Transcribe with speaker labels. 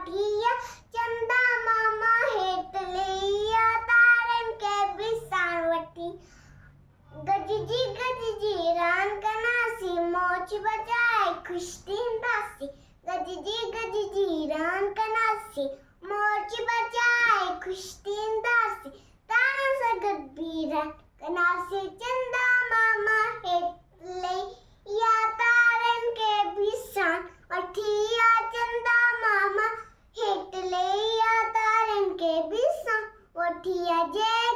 Speaker 1: वठिया चंदा मामा हेठ लिया तारन के बिसाण वठी गजजी रान कनासी मोच बजाए खुश थींदासी गजजी रान कनासी मोच बजाए खुश थींदासी तारन सगत बीरन कनासी चंदा मामा हेठ लिया तारन के बिसाण वठिया चंदा मामा हेठ लिया तारन के बिसाण वठिया जय